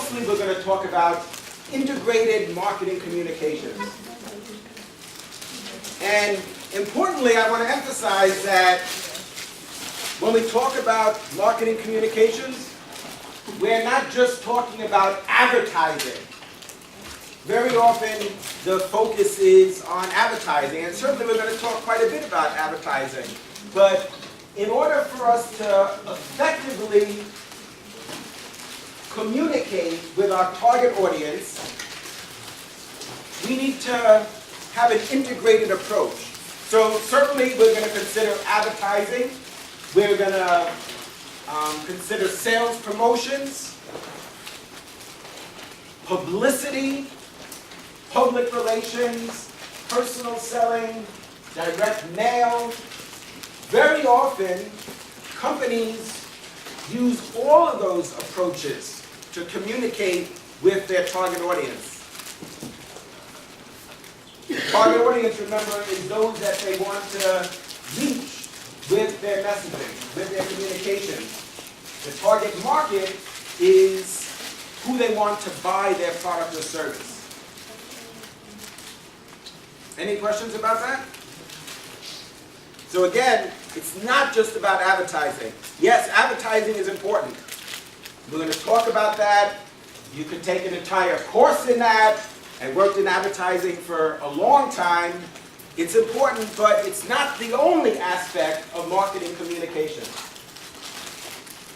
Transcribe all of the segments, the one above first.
mostly we're going to talk about integrated marketing communications. And importantly, I want to emphasize that when we talk about marketing communications, we're not just talking about advertising. Very often, the focus is on advertising, and certainly we're going to talk quite a bit about advertising. But in order for us to effectively communicate with our target audience, we need to have an integrated approach. So certainly we're going to consider advertising. We're going to consider sales promotions, publicity, public relations, personal selling, direct mail. Very often, companies use all of those approaches to communicate with their target audience. Target audience, remember, is those that they want to reach with their messaging, with their communications. The target market is who they want to buy their product or service. Any questions about that? So again, it's not just about advertising. Yes, advertising is important. We're going to talk about that. You could take an entire course in that. I worked in advertising for a long time. It's important, but it's not the only aspect of marketing communication.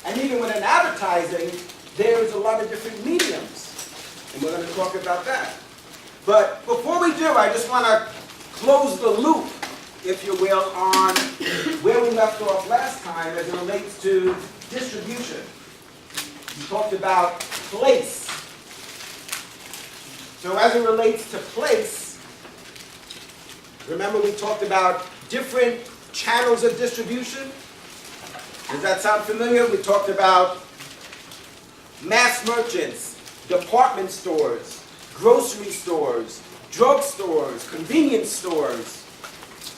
And even within advertising, there's a lot of different mediums. And we're going to talk about that. But before we do, I just want to close the loop, if you will, on where we left off last time as it relates to distribution. We talked about place. So as it relates to place, remember we talked about different channels of distribution? Does that sound familiar? We talked about mass merchants, department stores, grocery stores, drug stores, convenience stores,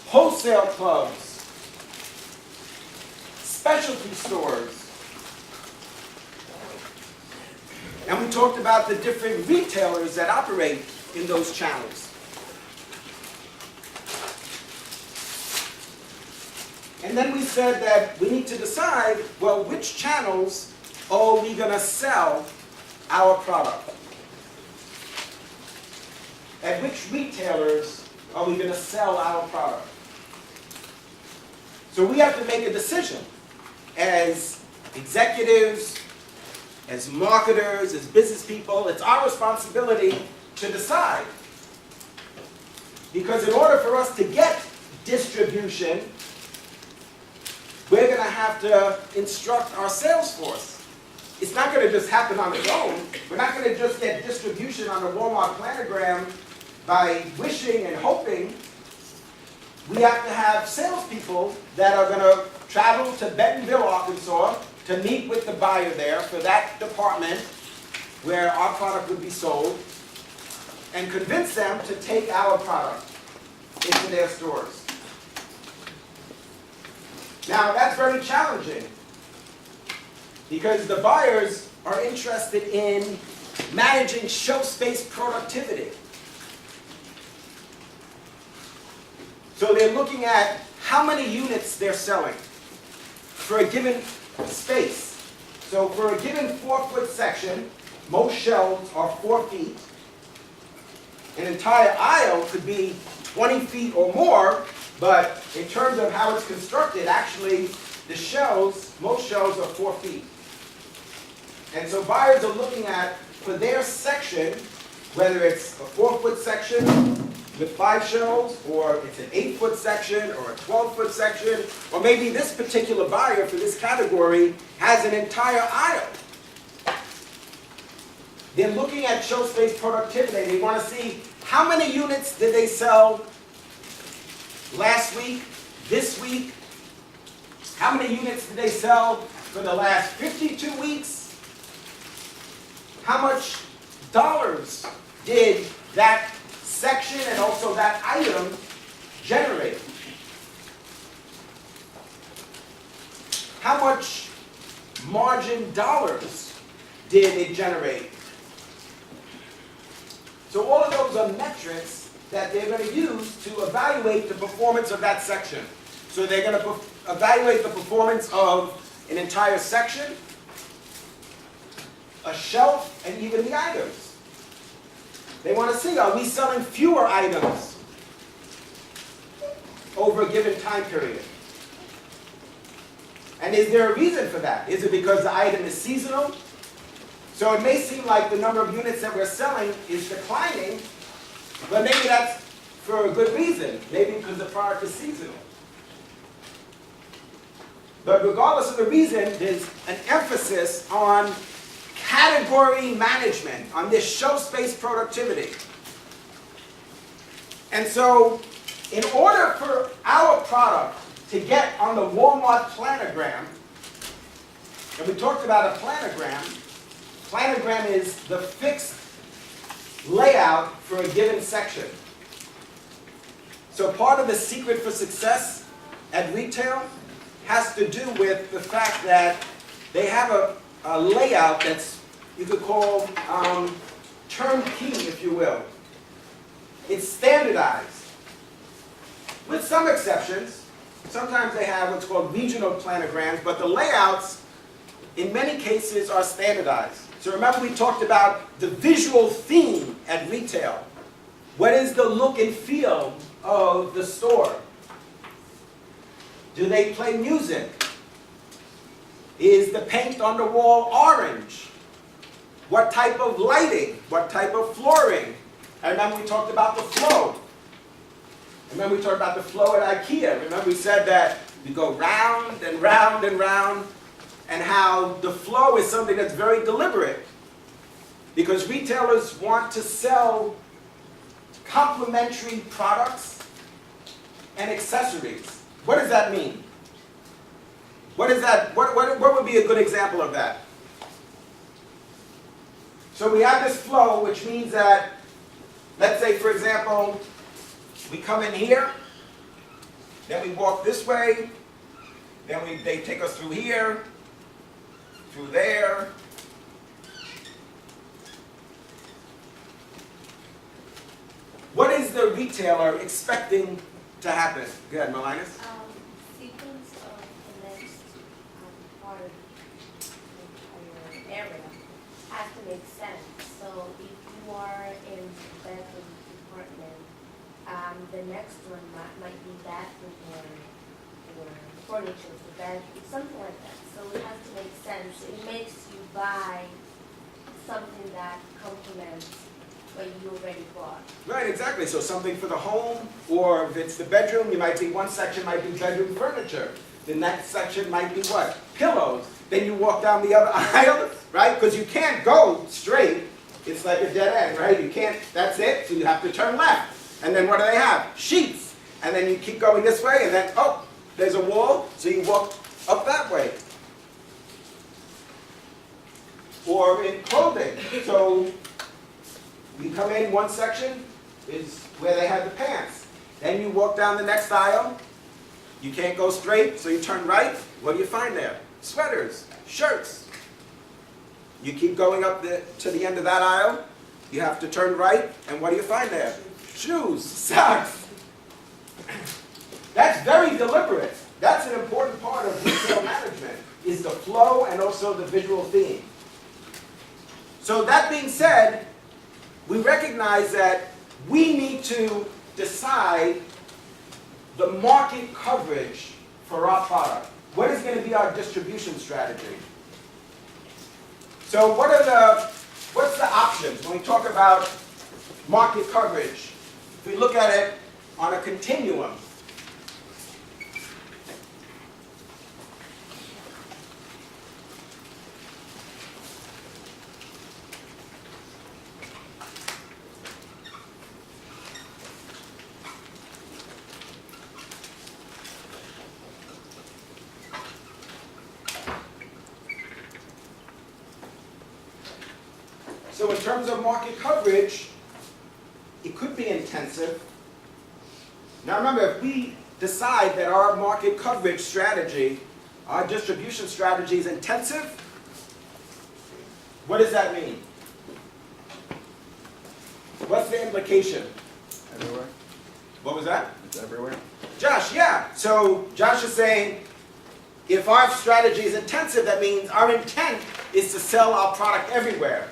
wholesale clubs, specialty stores. And we talked about the different retailers that operate in those channels. And then we said that we need to decide, well, which channels are we going to sell our product? At which retailers are we going to sell our product? So we have to make a decision as executives, as marketers, as business people. It's our responsibility to decide. Because in order for us to get distribution, we're going to have to instruct our sales force. It's not going to just happen on its own. We're not going to just get distribution on the Walmart planogram by wishing and hoping. We have to have salespeople that are going to travel to Bentonville, Arkansas, to meet with the buyer there for that department where our product would be sold, and convince them to take our product into their stores. Now, that's very challenging because the buyers are interested in managing shelf space productivity. So they're looking at how many units they're selling for a given space. So for a given 4-foot section, most shelves are 4 feet. An entire aisle could be 20 feet or more, but in terms of how it's constructed, actually the shelves, most shelves are 4 feet. And so buyers are looking at, for their section, whether it's a 4-foot section with 5 shelves, or it's an 8-foot section, or a 12-foot section, or maybe this particular buyer for this category has an entire aisle. They're looking at shelf space productivity. They want to see how many units did they sell last week, this week, how many units did they sell for the last 52 weeks, how much dollars did that section and also that item generate? How much margin dollars did it generate? So all of those are metrics that they're going to use to evaluate the performance of that section. So they're going to evaluate the performance of an entire section, a shelf, and even the items. They want to see, are we selling fewer items over a given time period? And is there a reason for that? Is it because the item is seasonal? So it may seem like the number of units that we're selling is declining, but maybe that's for a good reason. Maybe because the product is seasonal. But regardless of the reason, there's an emphasis on category management, on this show space productivity. And so, in order for our product to get on the Walmart planogram, and we talked about a planogram. Planogram is the fixed layout for a given section. So part of the secret for success at retail has to do with the fact that they have a layout that's, you could call turnkey, if you will. It's standardized. With some exceptions, sometimes they have what's called regional planograms, but the layouts, in many cases, are standardized. So remember we talked about the visual theme at retail. What is the look and feel of the store? Do they play music? Is the paint on the wall orange? What type of lighting? What type of flooring? And remember we talked about the flow. Remember we talked about the flow at IKEA. Remember we said that you go round and round and round, and how the flow is something that's very deliberate. Because retailers want to sell complementary products and accessories. What does that mean? What is that? What would be a good example of that? So we have this flow, which means that, let's say, for example, we come in here, then we walk this way, then they take us through here, through there. What is the retailer expecting to happen? Go ahead, Melinus. Sequence of the next part of the entire area has to make sense. So if you are in the bedroom department, the next one might be bathroom or furniture for bedroom, something like that. So it has to make sense. It makes you buy something that complements what you already bought. Right, exactly. So something for the home, or if it's the bedroom, you might be, one section might be bedroom furniture. The next section might be what? Pillows. Then you walk down the other aisle, right? Because you can't go straight. It's like a dead end, right? You can't, that's it, so you have to turn left. And then what do they have? Sheets. And then you keep going this way, and then, oh, there's a wall, so you walk up that way. Or in clothing. So you come in, one section is where they have the pants. Then you walk down the next aisle. You can't go straight, so you turn right. What do you find there? Sweaters, shirts. You keep going up to the end of that aisle. You have to turn right, and what do you find there? Shoes, socks. That's very deliberate. That's an important part of retail management, is the flow and also the visual theme. So that being said, we recognize that we need to decide the market coverage for our product. What is going to be our distribution strategy? So what's the options when we talk about market coverage? If we look at it on a continuum, so in terms of market coverage, it could be intensive. Now remember, if we decide that our market coverage strategy, our distribution strategy is intensive, what does that mean? What's the implication? Everywhere? What was that? It's everywhere? Josh, yeah. So Josh is saying, if our strategy is intensive, that means our intent is to sell our product everywhere.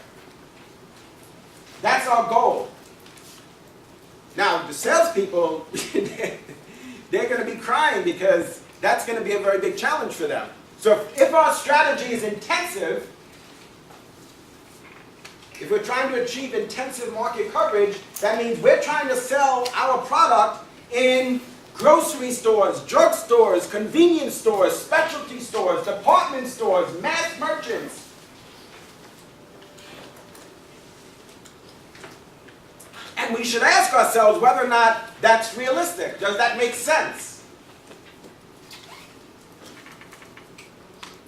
That's our goal. Now, the salespeople, they're going to be crying because that's going to be a very big challenge for them. So if our strategy is intensive, if we're trying to achieve intensive market coverage, that means we're trying to sell our product in grocery stores, drugstores, convenience stores, specialty stores, department stores, mass merchants. And we should ask ourselves whether or not that's realistic. Does that make sense?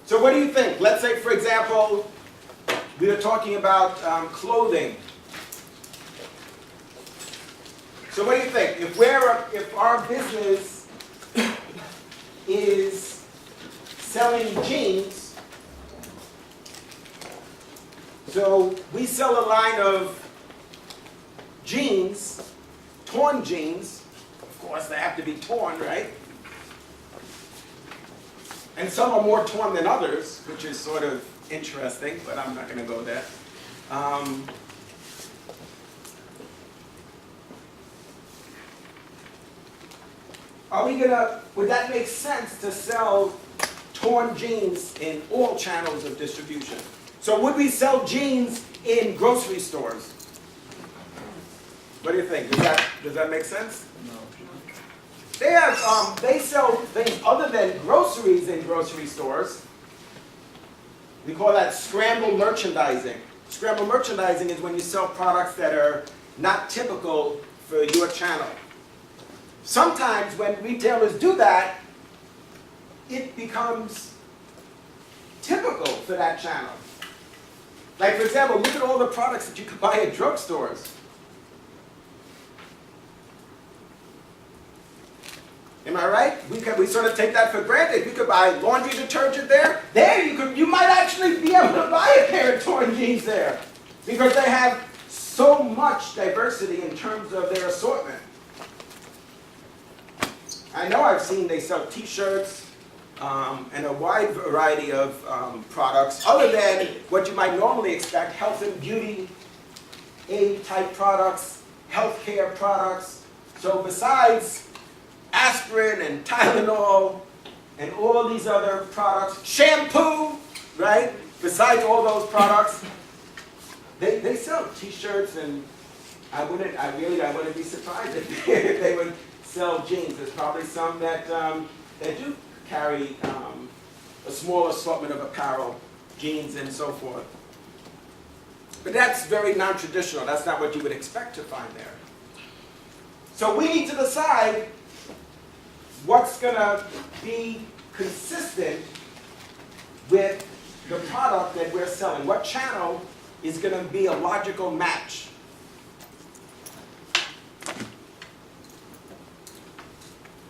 So what do you think? Let's say, for example, we were talking about clothing. So what do you think? If our business is selling jeans, so we sell a line of jeans, torn jeans. Of course, they have to be torn, right? And some are more torn than others, which is sort of interesting, but I'm not going to go there. Would that make sense to sell torn jeans in all channels of distribution? So would we sell jeans in grocery stores? What do you think? Does that make sense? No. They sell things other than groceries in grocery stores. We call that scramble merchandising. Scramble merchandising is when you sell products that are not typical for your channel. Sometimes when retailers do that, it becomes typical for that channel. Like, for example, look at all the products that you could buy at drugstores. Am I right? We sort of take that for granted. We could buy laundry detergent there. You might actually be able to buy a pair of torn jeans there, because they have so much diversity in terms of their assortment. I know I've seen they sell T-shirts and a wide variety of products, other than what you might normally expect: health and beauty, aid-type products, healthcare products. So besides aspirin and Tylenol and all these other products, shampoo, right? Besides all those products, they sell T-shirts, and I wouldn't be surprised if they would sell jeans. There's probably some that do carry a small assortment of apparel, jeans and so forth. But that's very non-traditional. That's not what you would expect to find there. So we need to decide what's going to be consistent with the product that we're selling. What channel is going to be a logical match?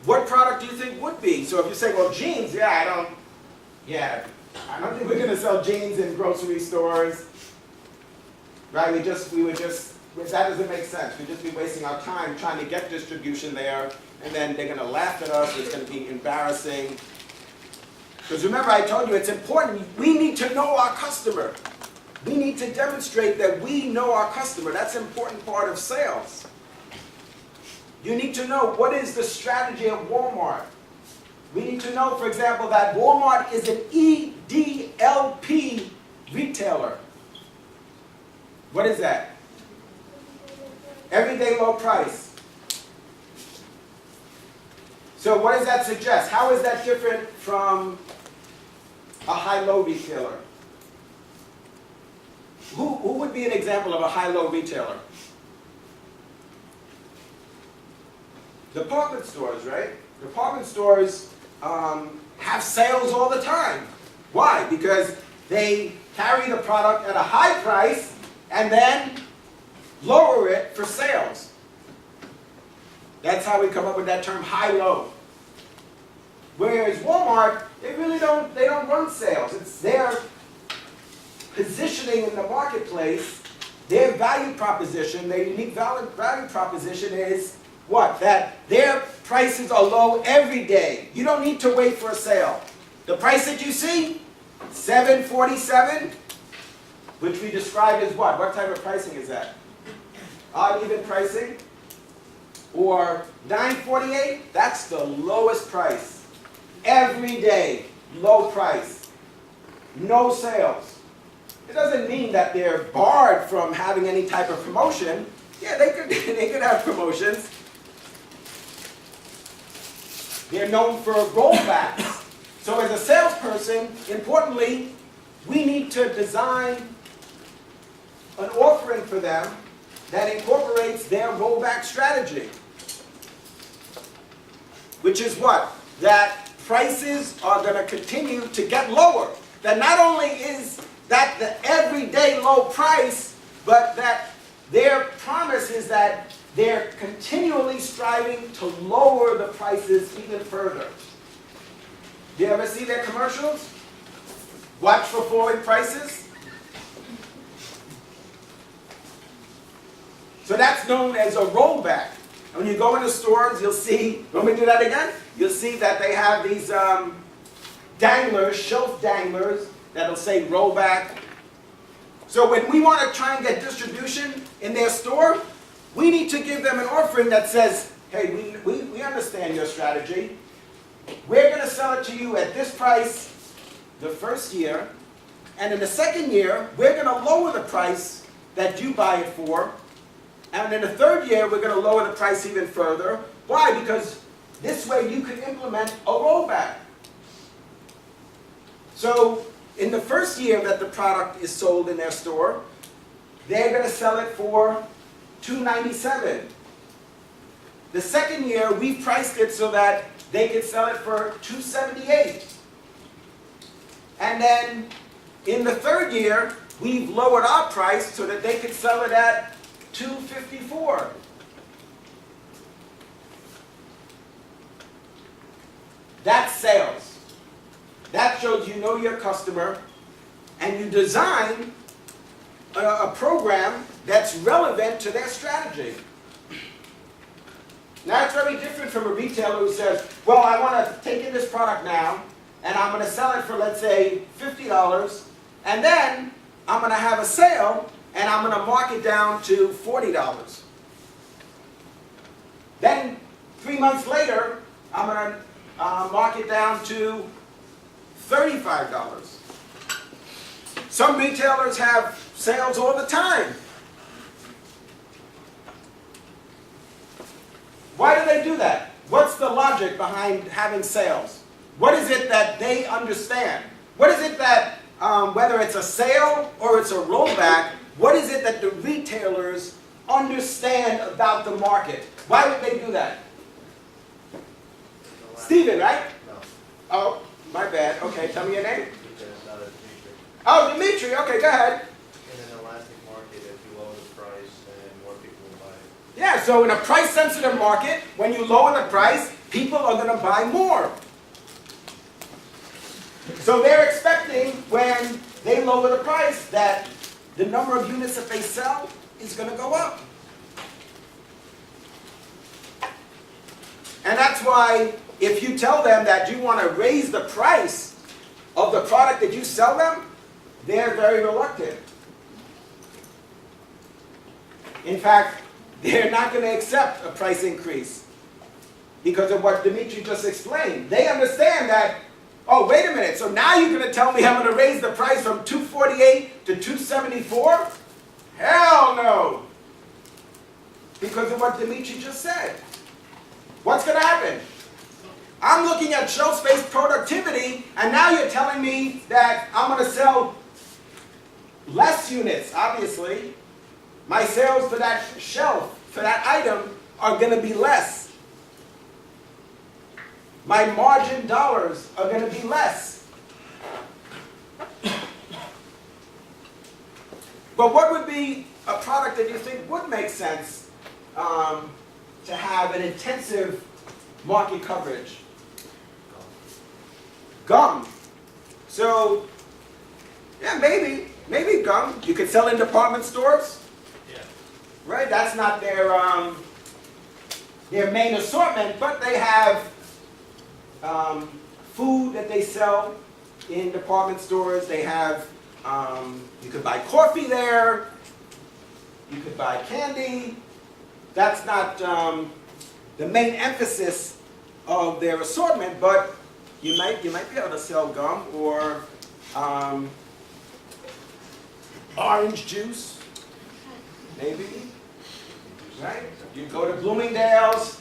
What product do you think would be? So if you say, well, jeans, I don't think we're going to sell jeans in grocery stores, right? That doesn't make sense. We'd just be wasting our time trying to get distribution there, and then they're going to laugh at us. It's going to be embarrassing. Because remember, I told you it's important. We need to know our customer. We need to demonstrate that we know our customer. That's an important part of sales. You need to know what is the strategy of Walmart. We need to know, for example, that Walmart is an EDLP retailer. What is that? Everyday low price. So what does that suggest? How is that different from a high-low retailer? Who would be an example of a high-low retailer? Department stores, right? Department stores have sales all the time. Why? Because they carry the product at a high price and then lower it for sales. That's how we come up with that term high-low. Whereas Walmart, they don't run sales. It's their positioning in the marketplace. their value proposition, their unique value proposition is what? That their prices are low every day. You don't need to wait for a sale. The price that you see, $7.47, which we described as what? What type of pricing is that? Odd even pricing? Or $9.48, that's the lowest price. Every day, low price. No sales. It doesn't mean that they're barred from having any type of promotion. Yeah, they could have promotions. They're known for rollbacks. So as a salesperson, importantly, we need to design an offering for them that incorporates their rollback strategy. Which is what? That prices are going to continue to get lower. That not only is that the everyday low price, but that their promise is that they're continually striving to lower the prices even further. Do you ever see their commercials? Watch for falling prices. So that's known as a rollback. When you go into stores, you'll see, want me to do that again? You'll see that they have these danglers, shelf danglers, that'll say rollback. So when we want to try and get distribution in their store, we need to give them an offering that says, hey, we understand your strategy. We're going to sell it to you at this price the first year, and in the second year, we're going to lower the price that you buy it for, and in the third year, we're going to lower the price even further. Why? Because this way you can implement a rollback. So in the first year that the product is sold in their store, they're going to sell it for $2.97. The second year, we priced it so that they could sell it for $2.78. And then in the third year, we've lowered our price so that they could sell it at $2.54. That's sales. That shows you know your customer, and you design a program that's relevant to their strategy. Now, it's very different from a retailer who says, well, I want to take in this product now, and I'm going to sell it for, let's say, $50, and then I'm going to have a sale, and I'm going to mark it down to $40. Then, 3 months later, I'm going to mark it down to $35. Some retailers have sales all the time. Why do they do that? What's the logic behind having sales? What is it that they understand? What is it that, whether it's a sale or it's a rollback, what is it that the retailers understand about the market? Why would they do that? Stephen, right? No. Oh, my bad. Okay, tell me your name. It's not a Dimitri. Oh, Dimitri. Okay, go ahead. In an elastic market, if you lower the price, then more people will buy it. Yeah, so in a price-sensitive market, when you lower the price, people are going to buy more. So they're expecting, when they lower the price, that the number of units that they sell is going to go up. And that's why if you tell them that you want to raise the price of the product that you sell them, they're very reluctant. In fact, they're not going to accept a price increase because of what Dimitri just explained. They understand that, oh, wait a minute, so now you're going to tell me I'm going to raise the price from $2.48 to $2.74? Hell no! Because of what Dimitri just said. What's going to happen? I'm looking at shelf space productivity, and now you're telling me that I'm going to sell less units, obviously. My sales for that shelf, for that item, are going to be less. My margin dollars are going to be less. But what would be a product that you think would make sense to have an intensive market coverage? Gum. So, yeah, maybe gum. You could sell in department stores. right? That's not their main assortment, but they have food that they sell in department stores. They have, you could buy coffee there, you could buy candy. That's not the main emphasis of their assortment, but you might be able to sell gum or orange juice, maybe, right? You go to Bloomingdale's,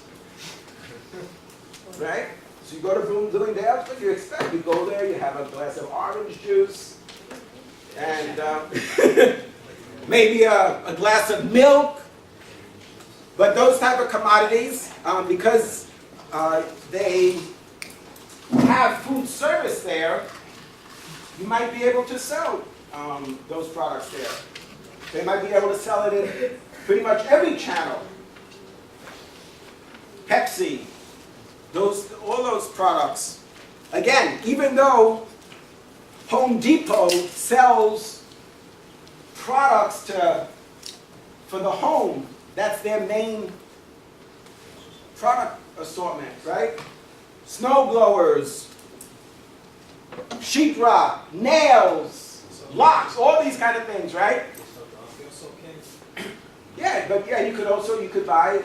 right? So you go to Bloomingdale's, what do you expect? You go there, you have a glass of orange juice, and maybe a glass of milk. But those type of commodities, because they have food service there, you might be able to sell those products there. They might be able to sell it in pretty much every channel. Pepsi, all those products. Again, even though Home Depot sells products for the home, that's their main product assortment, right? Snow blowers, sheetrock, nails, locks, all these kind of things, right? Yeah, but yeah, you could buy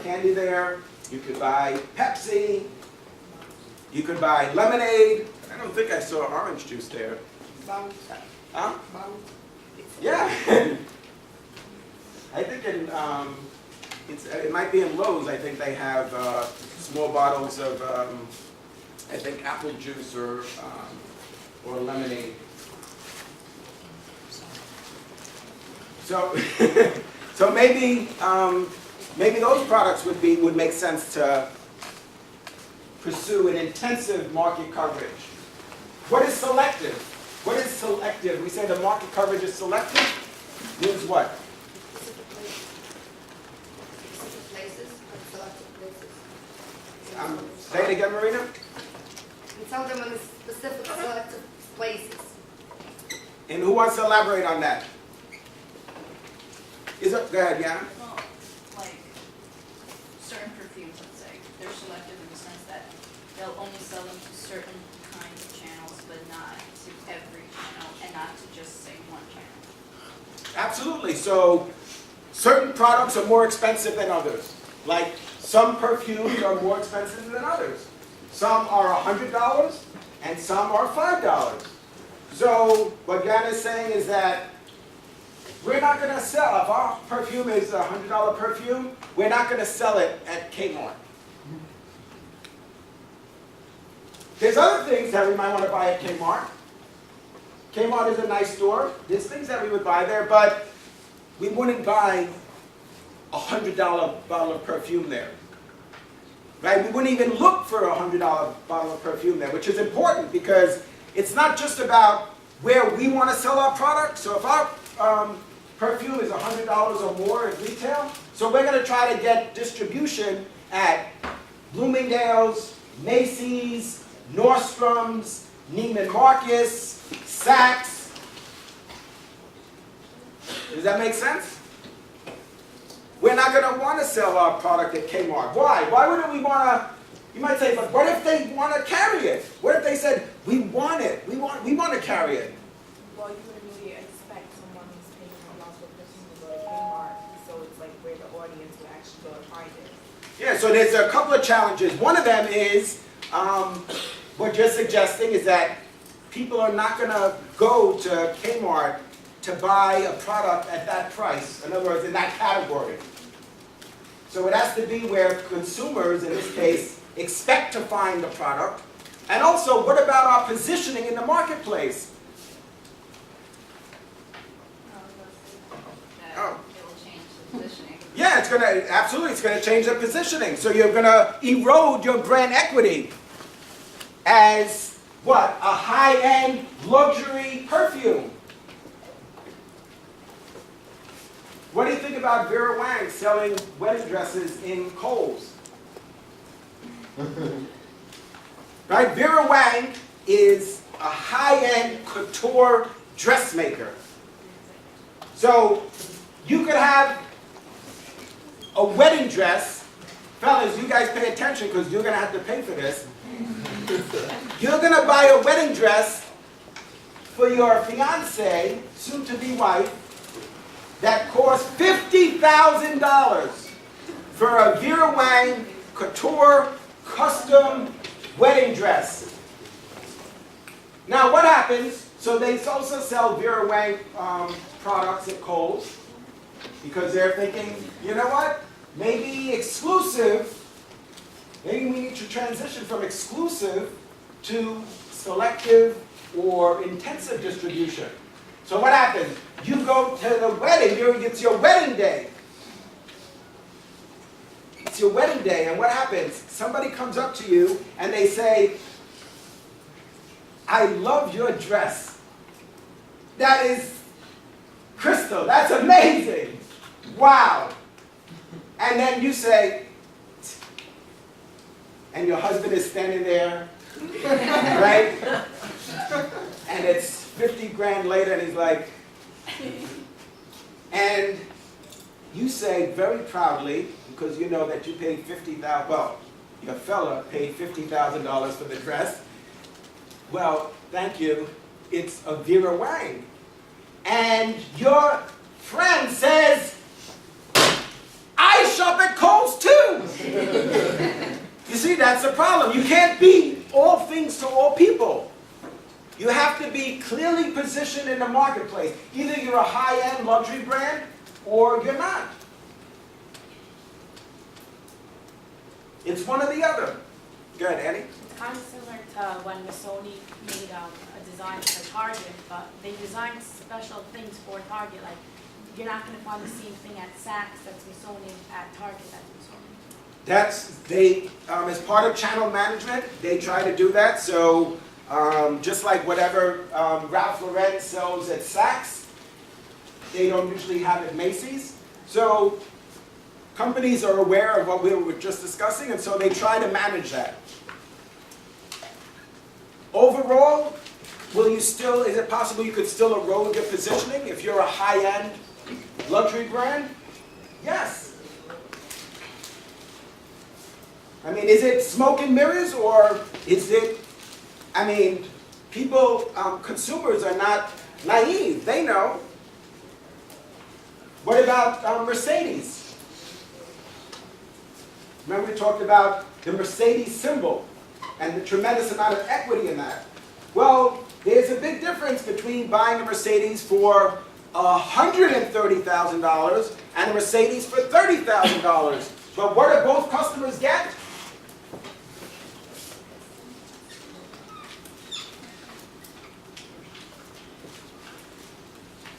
candy there. You could buy Pepsi. You could buy lemonade. I don't think I saw orange juice there. Huh? Yeah. I think it might be in Lowe's. I think they have small bottles of I think apple juice or lemonade. So so maybe those products would make sense to pursue an intensive market coverage. What is selective? What is selective? We say the market coverage is selective. Means what? Say it again, Marina. We tell them in the specific selective places. And who wants to elaborate on that? Go ahead, Yana. Well, like certain perfumes, let's say, they're selective in the sense that they'll only sell them to certain kinds of channels, but not to every channel, and not to just say one channel. Absolutely. So certain products are more expensive than others. Like some perfumes are more expensive than others. Some are $100 and some are $5. So what Yana is saying is that we're not going to sell, if our perfume is a $100 perfume, we're not going to sell it at Kmart. There's other things that we might want to buy at Kmart. Kmart is a nice store. There's things that we would buy there, but we wouldn't buy a $100 bottle of perfume there. Right? We wouldn't even look for a $100 bottle of perfume there, which is important because it's not just about where we want to sell our product. So if our perfume is $100 or more at retail, so we're going to try to get distribution at Bloomingdale's, Macy's, Nordstrom's, Neiman Marcus, Saks. Does that make sense? We're not going to want to sell our product at Kmart. Why? Why wouldn't we want to? You might say, but what if they want to carry it? What if they said, we want it, we want to carry it? Well, you wouldn't really expect someone who's paying $100 for perfume to go to Kmart, so it's like where the audience would actually go to find it. Yeah, so there's a couple of challenges. One of them is, what you're suggesting is that people are not going to go to Kmart to buy a product at that price. In other words, in that category. So it has to be where consumers, in this case, expect to find the product. And also, what about our positioning in the marketplace? That it will change the positioning. Yeah, it's going to change the positioning. So you're going to erode your brand equity as what? A high-end luxury perfume. What do you think about Vera Wang selling wedding dresses in Kohls? Right? Vera Wang is a high-end couture dressmaker. So you could have a wedding dress. Fellas, you guys pay attention because you're going to have to pay for this. You're going to buy a wedding dress for your fiancé, soon-to-be wife, that costs $50,000 for a Vera Wang couture custom wedding dress. Now what happens, so they also sell Vera Wang products at Kohls because they're thinking, you know what, maybe exclusive, maybe we need to transition from exclusive to selective or intensive distribution. So what happens? You go to the wedding, it's your wedding day. It's your wedding day, and what happens? Somebody comes up to you and they say, I love your dress. That is crystal, that's amazing. Wow. And then you say, and your husband is standing there, right? And it's 50 grand later and he's like, and you say very proudly, because you know that you paid $50,000, well, your fella paid $50,000 for the dress. Well, thank you, it's a Vera Wang. And your friend says, I shop at Kohls too. You see, that's the problem. You can't be all things to all people. You have to be clearly positioned in the marketplace. Either you're a high-end luxury brand or you're not. It's one or the other. Go ahead, Annie. It's kind of similar to when Sony made a design for Target, but they designed special things for Target. Like, you're not going to find the same thing at Saks that's Missoni at Target that's Missoni. As part of channel management, they try to do that. So just like whatever Ralph Lauren sells at Saks, they don't usually have at Macy's. So companies are aware of what we were just discussing, and so they try to manage that. Overall, is it possible you could still erode your positioning if you're a high-end luxury brand? Yes. I mean, is it smoke and mirrors, or is it, I mean, people, consumers are not naive. They know. What about Mercedes? Remember we talked about the Mercedes symbol and the tremendous amount of equity in that. Well, there's a big difference between buying a Mercedes for $130,000 and a Mercedes for $30,000. But what do both customers get?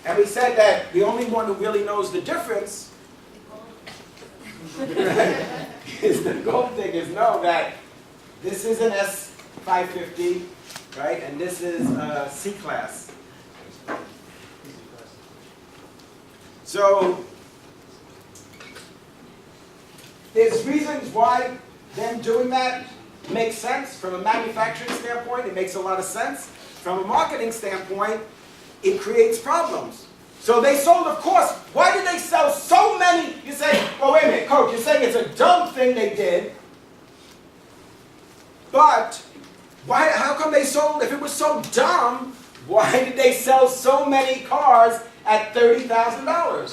And we said that the only one who really knows the difference is the gold diggers know that this is an S550, right? And this is a C-Class. So there's reasons why them doing that makes sense. From a manufacturing standpoint, it makes a lot of sense. From a marketing standpoint, it creates problems. So they sold, of course. Why did they sell so many? You say, oh, wait a minute, Coach, you're saying it's a dumb thing they did. But how come they sold, if it was so dumb, why did they sell so many cars at $30,000? Because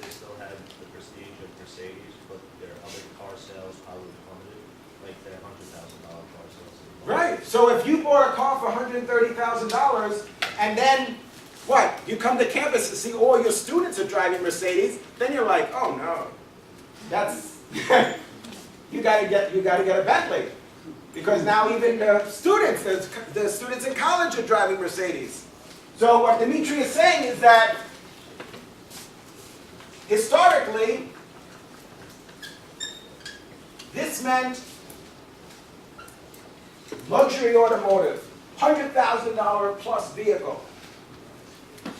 they still had the prestige of Mercedes, but their other car sales probably plummeted, like their $100,000 car sales. Right. So if you bought a car for $130,000 and then what? You come to campus to see all your students are driving Mercedes, then you're like, oh no, that's you gotta get a Bentley, because now even the students in college are driving Mercedes. So what Dimitri is saying is that historically, this meant luxury automotive, $100,000 plus vehicle.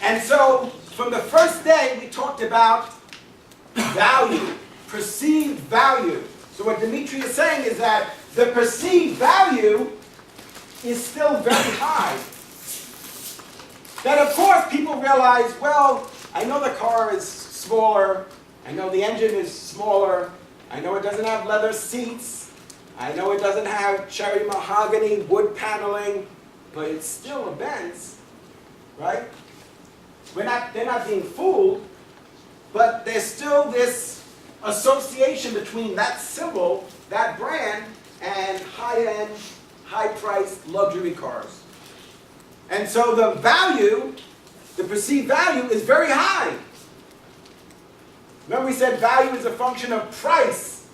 And so, from the first day, we talked about value, perceived value. So what Dimitri is saying is that the perceived value is still very high. Then, of course, people realize, well, I know the car is smaller, I know the engine is smaller. I know it doesn't have leather seats. I know it doesn't have cherry mahogany wood paneling, but it's still a Benz, right? They're not being fooled, but there's still this association between that symbol, that brand, and high-end, high-priced luxury cars. And so the value, the perceived value, is very high. Remember we said value is a function of price,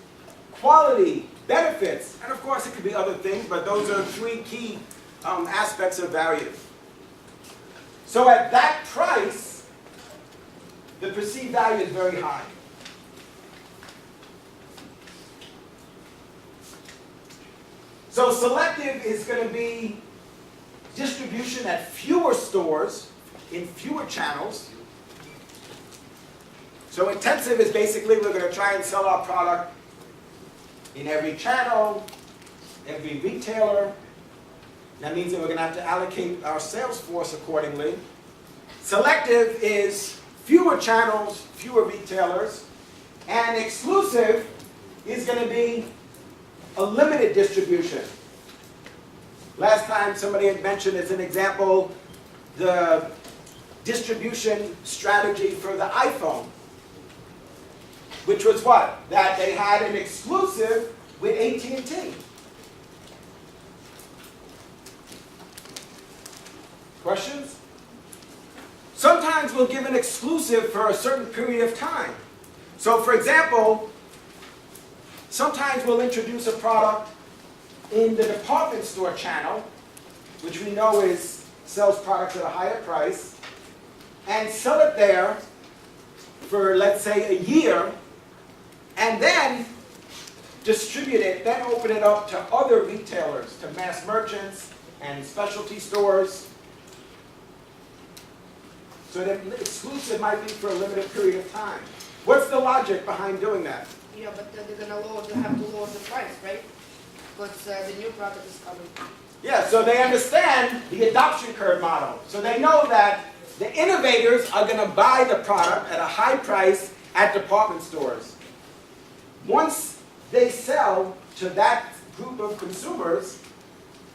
quality, benefits, and of course it could be other things, but those are three key aspects of value. So at that price, the perceived value is very high. So selective is going to be distribution at fewer stores, in fewer channels. So intensive is basically we're going to try and sell our product in every channel, every retailer. That means that we're going to have to allocate our sales force accordingly. Selective is fewer channels, fewer retailers. And exclusive is going to be a limited distribution. Last time somebody had mentioned as an example the distribution strategy for the iPhone, which was what? That they had an exclusive with AT&T. Questions? Sometimes we'll give an exclusive for a certain period of time. So for example, sometimes we'll introduce a product in the department store channel, which we know sells products at a higher price, and sell it there for, let's say, a year, and then distribute it, then open it up to other retailers, to mass merchants and specialty stores. So the exclusive might be for a limited period of time. What's the logic behind doing that? Yeah, but they're gonna have to lower the price, right? Because the new product is coming. Yeah, so they understand the adoption curve model. So they know that the innovators are going to buy the product at a high price at department stores. Once they sell to that group of consumers,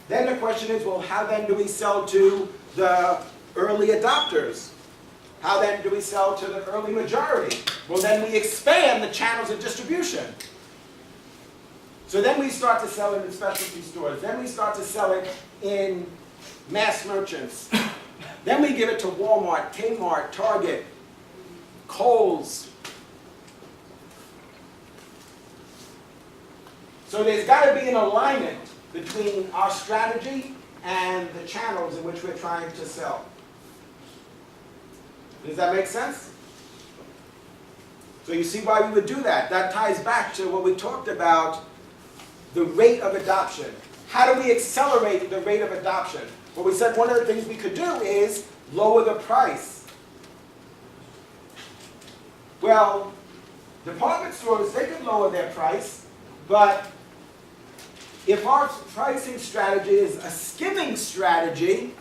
then the question is, well, how then do we sell to the early adopters? How then do we sell to the early majority? Well, then we expand the channels of distribution. So then we start to sell it in specialty stores. Then we start to sell it in mass merchants. Then we give it to Walmart, Kmart, Target, Kohls. So there's got to be an alignment between our strategy and the channels in which we're trying to sell. Does that make sense? So you see why we would do that. That ties back to what we talked about, the rate of adoption. How do we accelerate the rate of adoption? Well, we said one of the things we could do is lower the price. Well, department stores, they could lower their price, but if our pricing strategy is a skimming strategy,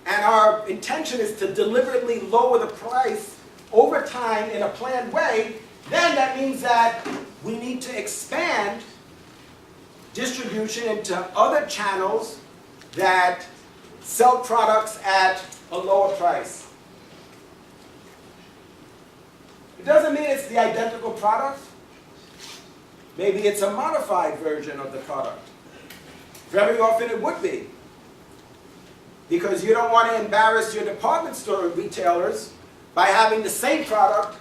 and our intention is to deliberately lower the price over time in a planned way, then that means that we need to expand distribution into other channels that sell products at a lower price. It doesn't mean it's the identical product. Maybe it's a modified version of the product. Very often it would be. Because you don't want to embarrass your department store retailers by having the same product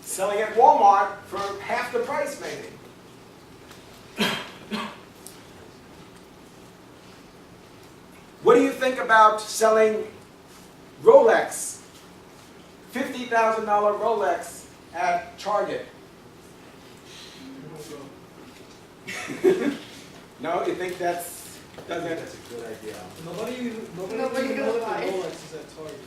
selling at Walmart for half the price maybe. What do you think about selling Rolex, $50,000 Rolex at Target? No, you think that's doesn't? That's a good idea. Nobody knows gonna buy it. Rolex is at Target.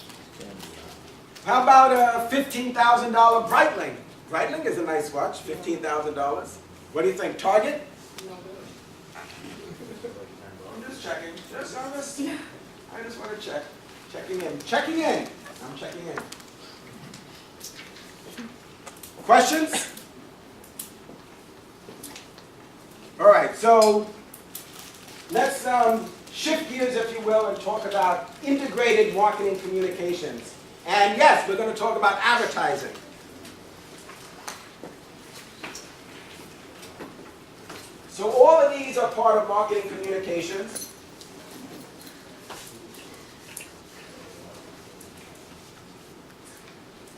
How about a $15,000 Breitling? Breitling is a nice watch, $15,000. What do you think, Target? I'm just checking. I just want to check. Checking in. I'm checking in. Questions? All right, so let's shift gears, if you will, and talk about integrated marketing communications. And yes, we're going to talk about advertising. So all of these are part of marketing communications.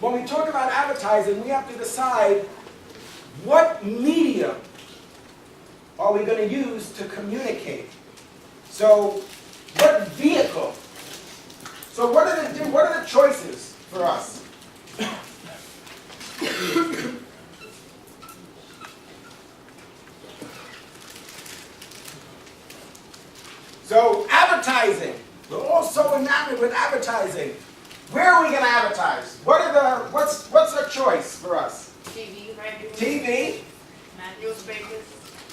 When we talk about advertising, we have to decide what medium are we going to use to communicate. So what vehicle? So what are the choices for us? So advertising. We're all so enamored with advertising. Where are we going to advertise? What's the choice for us? TV, radio. TV, Newspapers.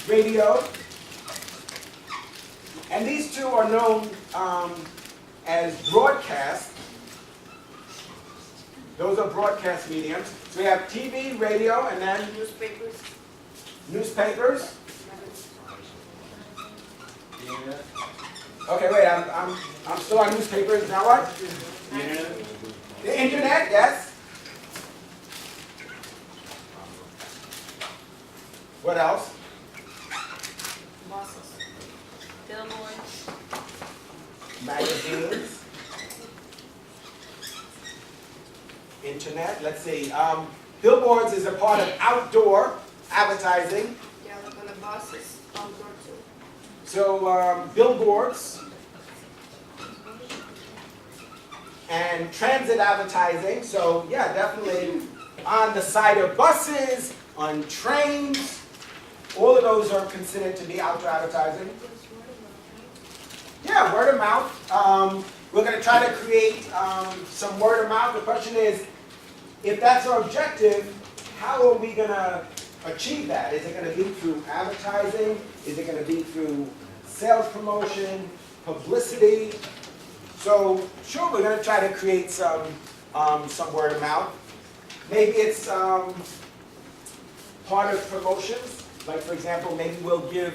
radio, and these two are known as broadcast. Those are broadcast mediums. So we have TV, radio, and then Newspapers. newspapers. Okay, wait. I'm still on newspapers. Now what? The internet, yes. What else? Buses, billboards, Magazines. Internet. Let's see. Billboards is a part of outdoor advertising. Yeah, like on the buses, outdoor too. So billboards and transit advertising. So yeah, definitely on the side of buses, on trains. All of those are considered to be outdoor advertising. Yeah, word of mouth. We're going to try to create some word of mouth. The question is, if that's our objective, how are we going to achieve that? Is it going to be through advertising? Is it going to be through sales promotion, publicity? So sure, we're going to try to create some word of mouth. Maybe it's part of promotions. Like for example, maybe we'll give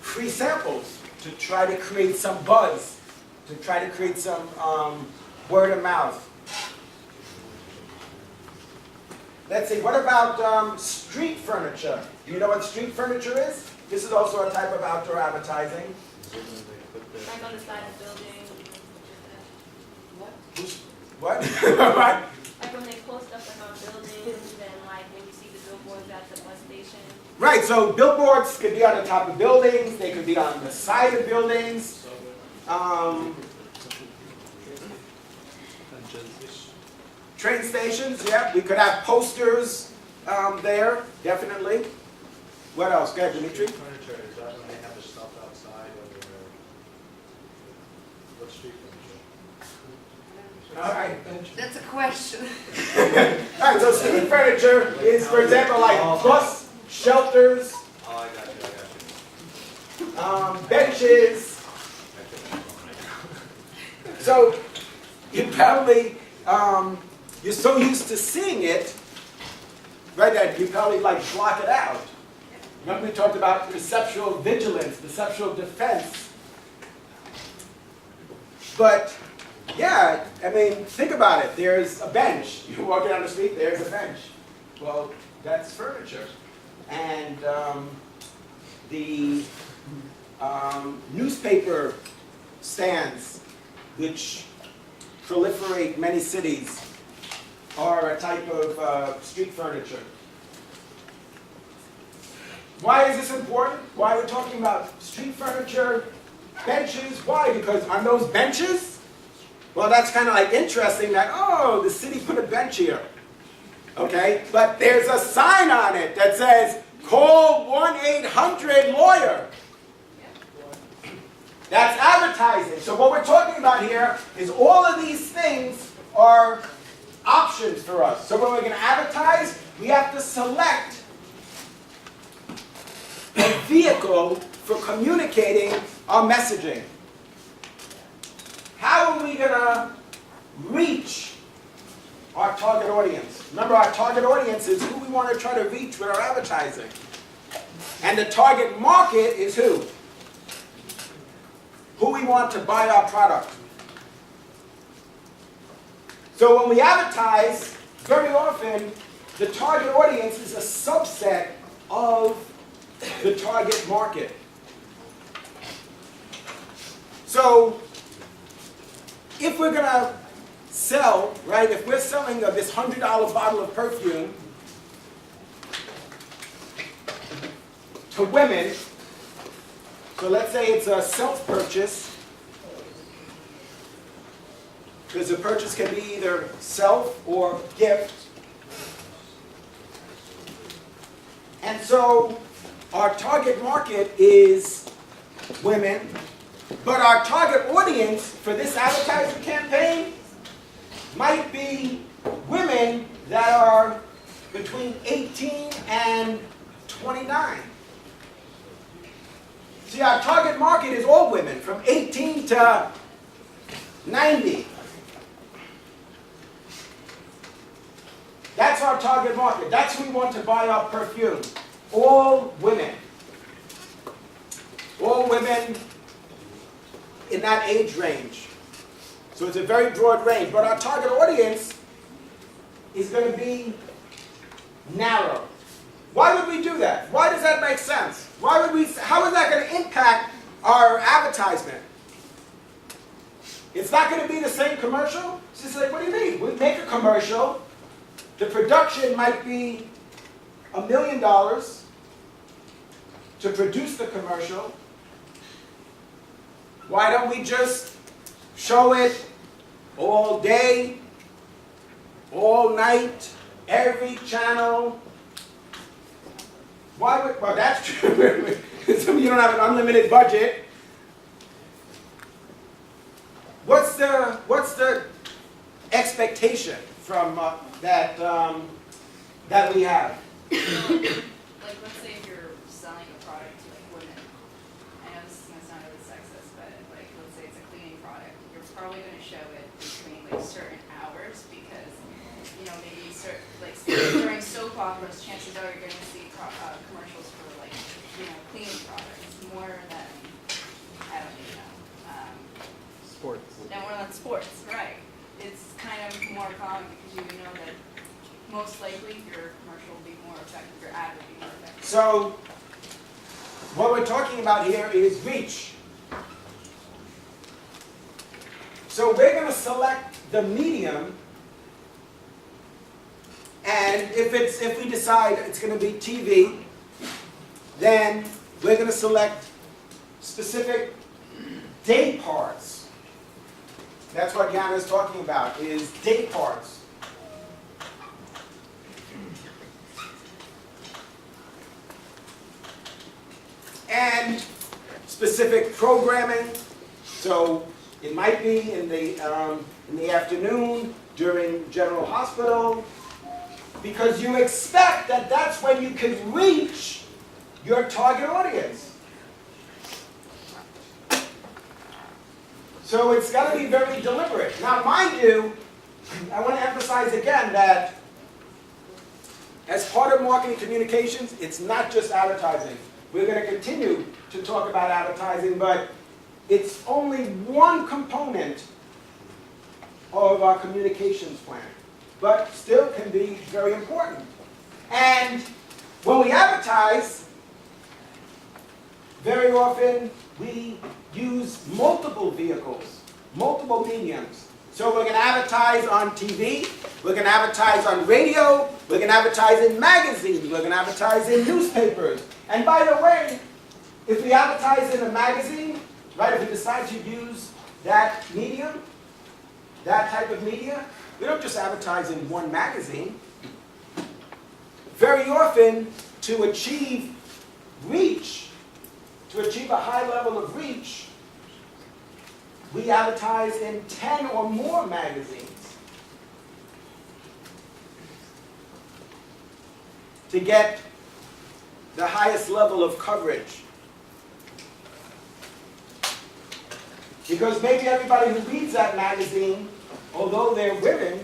free samples to try to create some buzz, to try to create some word of mouth. Let's see, what about street furniture? Do you know what street furniture is? This is also a type of outdoor advertising. like on the side of buildings, What? What? like when they post stuff like on buildings and like when you see the billboards at the bus station. Right, so billboards could be on the top of buildings, they could be on the side of buildings. Train stations, yeah, we could have posters there, definitely. What else? Go ahead, Dimitri. Furniture, is that when they have the stuff outside, or what's street furniture? All right. That's a question. All right, so street furniture is, for example, like bus shelters, Oh, I got you. benches. So you probably, you're so used to seeing it, right, that you probably like block it out. Remember we talked about perceptual vigilance, perceptual defense. But yeah, I mean, think about it. There's a bench. You're walking down the street, there's a bench. Well, that's furniture. And the newspaper stands, which proliferate many cities, are a type of street furniture. Why is this important? Why are we talking about street furniture, benches? Why? Because on those benches, well, that's kind of like interesting that, oh, the city put a bench here. Okay? But there's a sign on it that says, call 1-800-LAWYER. That's advertising. So what we're talking about here is all of these things are options for us. So when we're going to advertise, we have to select a vehicle for communicating our messaging. How are we going to reach our target audience? Remember, our target audience is who we want to try to reach with our advertising. And the target market is who? Who we want to buy our product. So when we advertise, very often, the target audience is a subset of the target market. So if we're going to sell, right, if we're selling this $100 bottle of perfume to women, so let's say it's a self-purchase, because the purchase can be either self or gift. And so our target market is women, but our target audience for this advertising campaign might be women that are between 18 and 29. See, our target market is all women, from 18 to 90. That's our target market. That's who we want to buy our perfume. All women. All women in that age range. So it's a very broad range. But our target audience is going to be narrow. Why would we do that? Why does that make sense? How is that going to impact our advertisement? It's not going to be the same commercial? It's just like, what do you mean? We make a commercial. The production might be $1 million to produce the commercial. Why don't we just show it all day, all night, every channel? Well, that's true. Some of you don't have an unlimited budget. What's the expectation from that we have? Like, let's say if you're selling a product to like women, I know this is gonna sound really sexist, but like, let's say it's a cleaning product, you're probably gonna show it between like certain hours because, you know, maybe like during soap operas, chances are you're gonna see commercials for like, you know, cleaning products more than, I don't even know. Sports. More than sports, right? It's kind of more common because you know that most likely your commercial will be more effective, your ad will be more effective. So, what we're talking about here is reach. So we're going to select the medium, and if we decide it's going to be TV, then we're going to select specific day parts. That's what Yana is talking about, is day parts. And specific programming. So it might be in the afternoon during General Hospital, because you expect that that's when you can reach your target audience. So it's got to be very deliberate. Now, mind you, I want to emphasize again that as part of marketing communications, it's not just advertising. We're going to continue to talk about advertising, but it's only one component of our communications plan, but still can be very important. And when we advertise, very often we use multiple vehicles, multiple mediums. So we're going to advertise on TV, we're going to advertise on radio, we're going to advertise in magazines, we're going to advertise in newspapers. And by the way, if we advertise in a magazine, right, if we decide to use that medium, that type of media, we don't just advertise in one magazine. Very often, to achieve reach, to achieve a high level of reach, we advertise in 10 or more magazines to get the highest level of coverage. Because maybe everybody who reads that magazine, although they're women,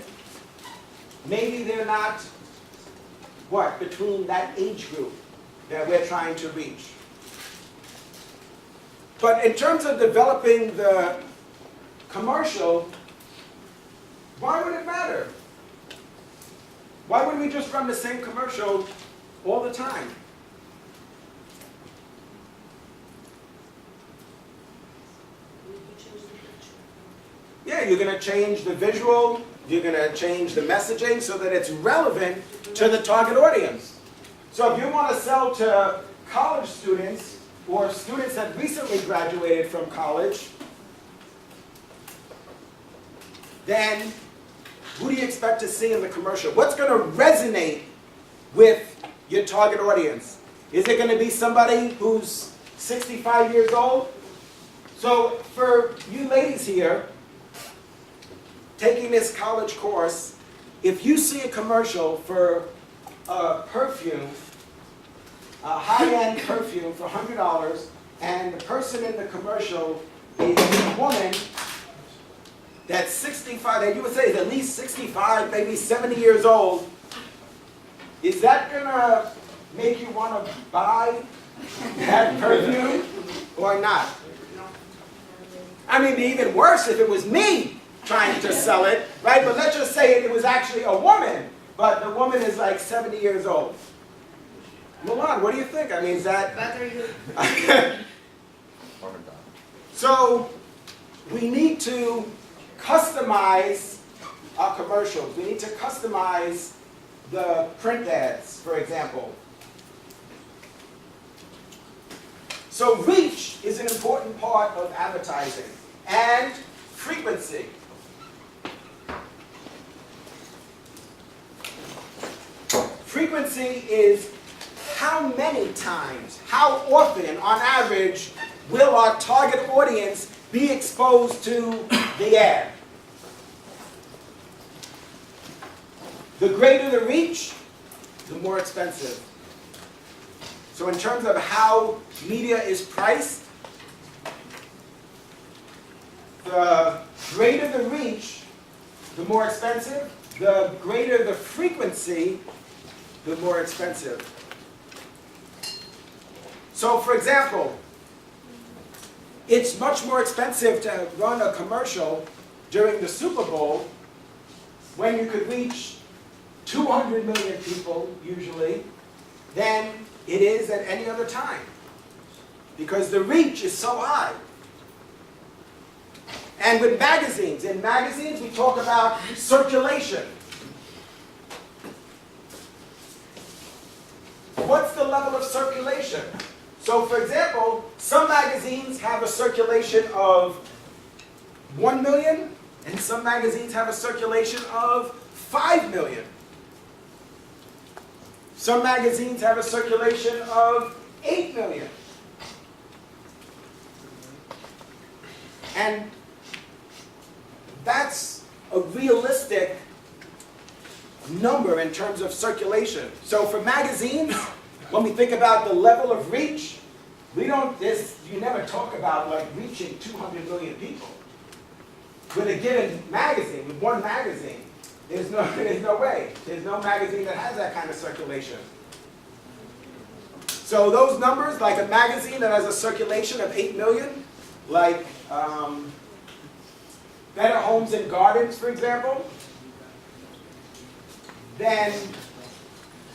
maybe they're not, between that age group that we're trying to reach. But in terms of developing the commercial, why would it matter? Why wouldn't we just run the same commercial all the time? Yeah, you're going to change the visual, you're going to change the messaging so that it's relevant to the target audience. So if you want to sell to college students or students that recently graduated from college, then who do you expect to see in the commercial? What's going to resonate with your target audience? Is it going to be somebody who's 65 years old? So for you ladies here, taking this college course, if you see a commercial for a perfume, a high-end perfume for $100, and the person in the commercial is a woman that's 65, that you would say is at least 65, maybe 70 years old, is that gonna make you want to buy that perfume or not? I mean, it'd be even worse if it was me trying to sell it, right? But let's just say it was actually a woman, but the woman is like 70 years old. Milan, what do you think? I mean, is that... Better you. So, we need to customize our commercials. We need to customize the print ads, for example. So reach is an important part of advertising, and frequency. Frequency is how many times, how often, on average, will our target audience be exposed to the ad. The greater the reach, the more expensive. So in terms of how media is priced, the greater the reach, the more expensive. The greater the frequency, the more expensive. So for example, it's much more expensive to run a commercial during the Super Bowl when you could reach 200 million people, usually, than it is at any other time. Because the reach is so high. And with magazines, in magazines we talk about circulation. What's the level of circulation? So for example, some magazines have a circulation of 1 million, and some magazines have a circulation of 5 million. Some magazines have a circulation of 8 million. And that's a realistic number in terms of circulation. So for magazines, when we think about the level of reach, you never talk about like reaching 200 million people. With a given magazine, with one magazine, there's no way. There's no magazine that has that kind of circulation. So those numbers, like a magazine that has a circulation of 8 million, like Better Homes and Gardens, for example, then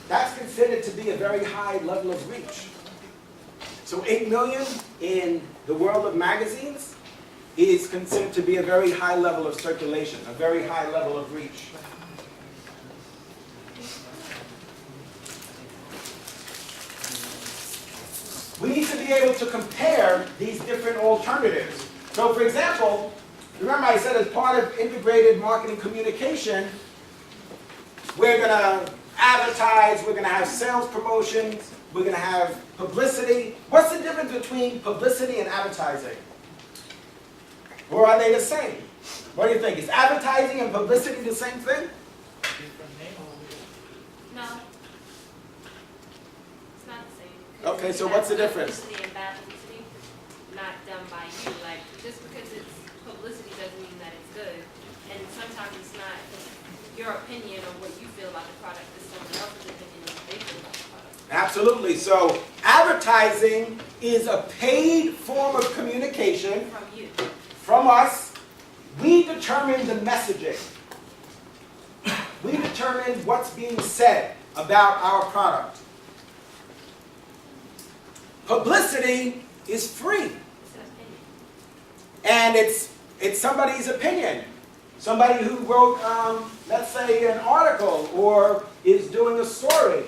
that's considered to be a very high level of reach. So 8 million in the world of magazines is considered to be a very high level of circulation, a very high level of reach. We need to be able to compare these different alternatives. So for example, remember I said as part of integrated marketing communication, we're going to advertise, we're going to have sales promotions, we're going to have publicity. What's the difference between publicity and advertising? Or are they the same? What do you think? Is advertising and publicity the same thing? No. It's not the same. Okay, so what's the difference? Publicity and bad publicity, not done by you. Like, just because it's publicity doesn't mean that it's good. And sometimes it's not. your opinion or what you feel about the product is someone else's opinion of what they feel about the product. Absolutely. So advertising is a paid form of communication From you. from us. We determine the messaging. We determine what's being said about our product. Publicity is free. It's an opinion. And it's somebody's opinion. Somebody who wrote, let's say, an article or is doing a story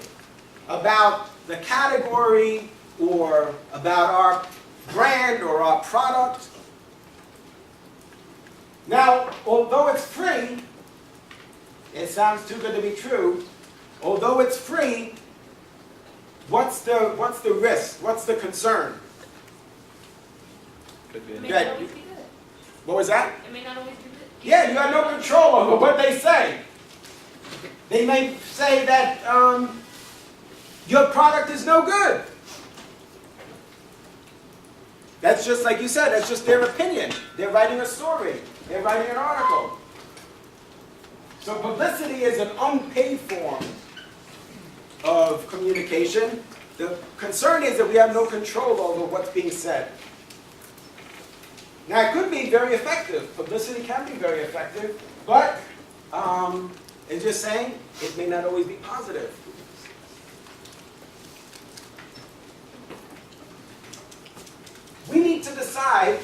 about the category or about our brand or our product. Now, although it's free, it sounds too good to be true. Although it's free, what's the risk? What's the concern? Could be It an may Yeah, not always be good. What was that? It may not always be good. Yeah, you have no control over what they say. They may say that your product is no good. That's just like you said, that's just their opinion. They're writing a story. They're writing an article. So publicity is an unpaid form of communication. The concern is that we have no control over what's being said. Now, it could be very effective. Publicity can be very effective, but it's just saying it may not always be positive. We need to decide,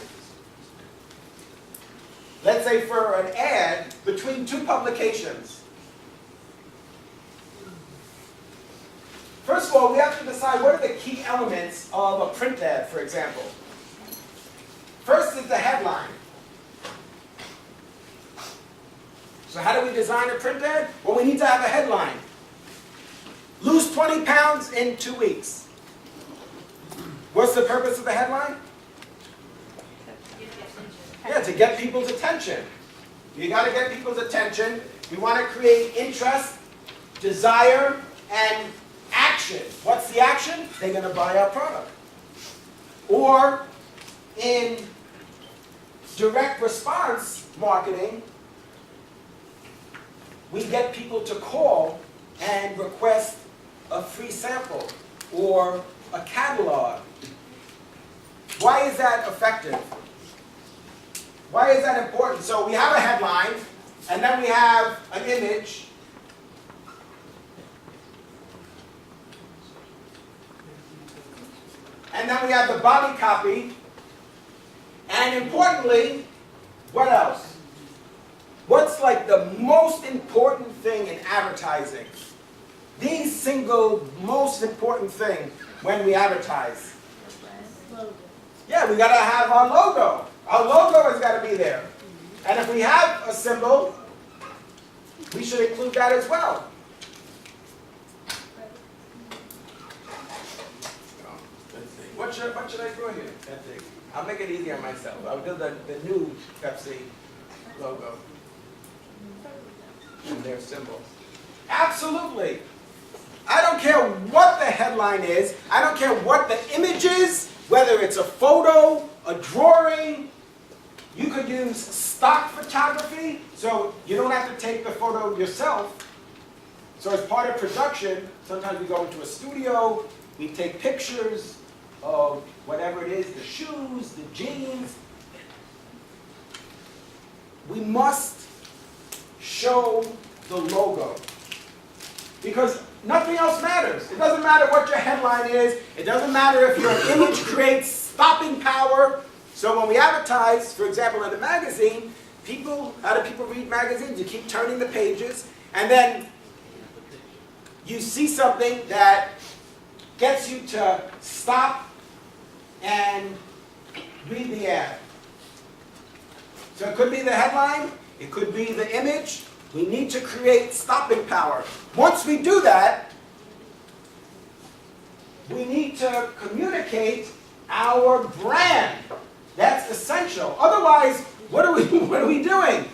let's say for an ad, between two publications. First of all, we have to decide what are the key elements of a print ad, for example. First is the headline. So how do we design a print ad? Well, we need to have a headline. Lose 20 pounds in 2 weeks. What's the purpose of the headline? Yeah, to get people's attention. You got to get people's attention. We want to create interest, desire, and action. What's the action? They're going to buy our product. Or in direct response marketing, we get people to call and request a free sample or a catalog. Why is that effective? Why is that important? So we have a headline, and then we have an image. And then we have the body copy. And importantly, what else? What's like the most important thing in advertising? The single most important thing when we advertise. Yeah, we gotta have our logo. Our logo has gotta be there. And if we have a symbol, we should include that as well. Let's see. What should I draw here? Let's see. I'll make it easier on myself. I'll do the new Pepsi logo and their symbol. Absolutely. I don't care what the headline is. I don't care what the image is, whether it's a photo, a drawing. You could use stock photography, so you don't have to take the photo yourself. So as part of production, sometimes we go into a studio, we take pictures of whatever it is, the shoes, the jeans. We must show the logo. Because nothing else matters. It doesn't matter what your headline is. It doesn't matter if your image creates stopping power. So when we advertise, for example, in a magazine, how do people read magazines? You keep turning the pages, and then you see something that gets you to stop and read the ad. So it could be the headline, it could be the image. We need to create stopping power. Once we do that, we need to communicate our brand. That's essential. Otherwise, what are we doing?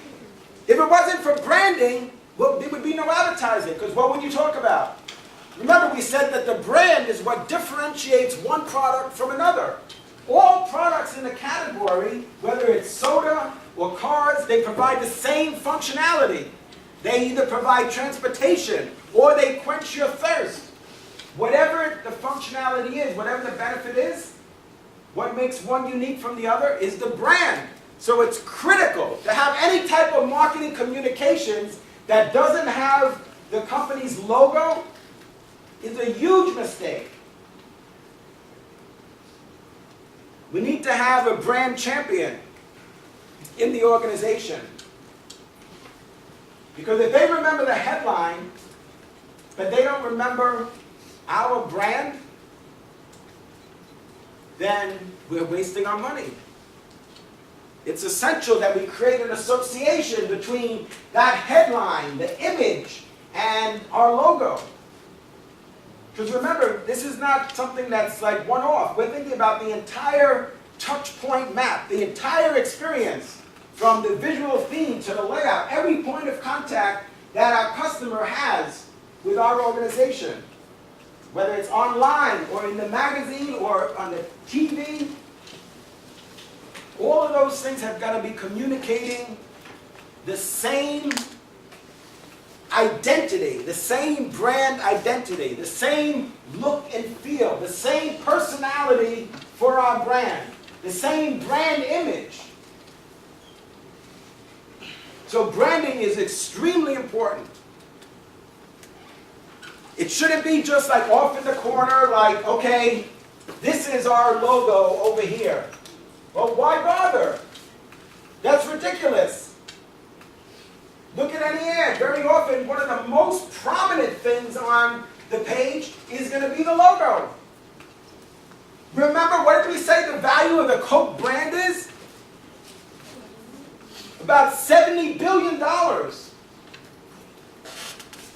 If it wasn't for branding, well, there would be no advertising, because what would you talk about? Remember, we said that the brand is what differentiates one product from another. All products in the category, whether it's soda or cars, they provide the same functionality. They either provide transportation or they quench your thirst. Whatever the functionality is, whatever the benefit is, what makes one unique from the other is the brand. So it's critical to have any type of marketing communications that doesn't have the company's logo is a huge mistake. We need to have a brand champion in the organization. Because if they remember the headline, but they don't remember our brand, then we're wasting our money. It's essential that we create an association between that headline, the image, and our logo. Because remember, this is not something that's like one-off. We're thinking about the entire touch point map, the entire experience, from the visual feed to the layout, every point of contact that our customer has with our organization. Whether it's online or in the magazine or on the TV, all of those things have got to be communicating the same identity, the same brand identity, the same look and feel, the same personality for our brand, the same brand image. So branding is extremely important. It shouldn't be just like off in the corner, like, okay, this is our logo over here. Well, why bother? That's ridiculous. Look at any ad. Very often, one of the most prominent things on the page is going to be the logo. Remember, what did we say the value of the Coke brand is? About $70 billion.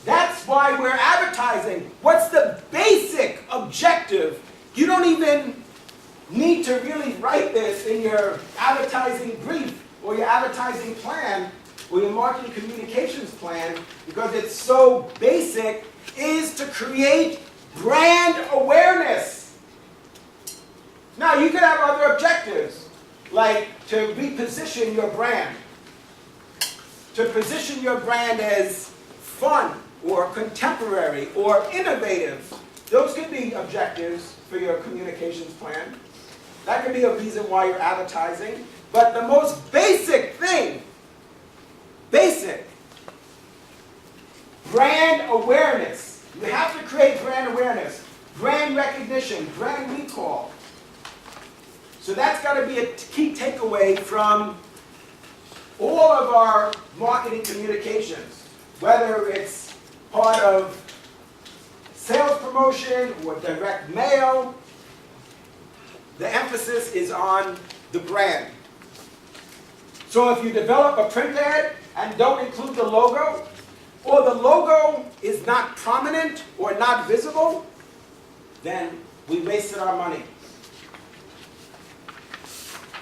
That's why we're advertising. What's the basic objective? You don't even need to really write this in your advertising brief or your advertising plan or your marketing communications plan, because it's so basic, is to create brand awareness. Now, you could have other objectives, like to reposition your brand, to position your brand as fun or contemporary or innovative. Those could be objectives for your communications plan. That could be a reason why you're advertising. But the most basic thing, brand awareness. You have to create brand awareness, brand recognition, brand recall. So that's got to be a key takeaway from all of our marketing communications, whether it's part of sales promotion or direct mail. The emphasis is on the brand. So if you develop a print ad and don't include the logo, or the logo is not prominent or not visible, then we wasted our money.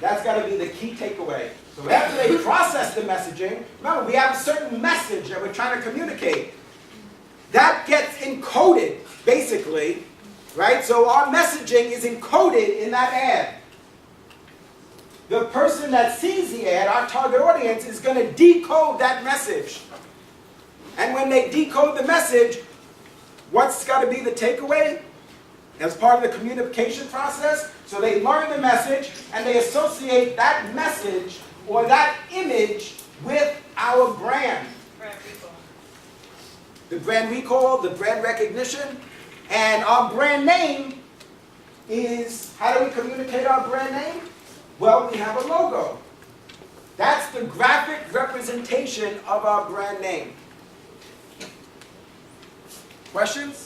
That's got to be the key takeaway. So after they process the messaging, remember, we have a certain message that we're trying to communicate. That gets encoded, basically, right? So our messaging is encoded in that ad. The person that sees the ad, our target audience, is going to decode that message. And when they decode the message, what's got to be the takeaway as part of the communication process? So they learn the message and they associate that message or that image with our brand. Brand recall. The brand recall, the brand recognition, and our brand name is, how do we communicate our brand name? Well, we have a logo. That's the graphic representation of our brand name. Questions?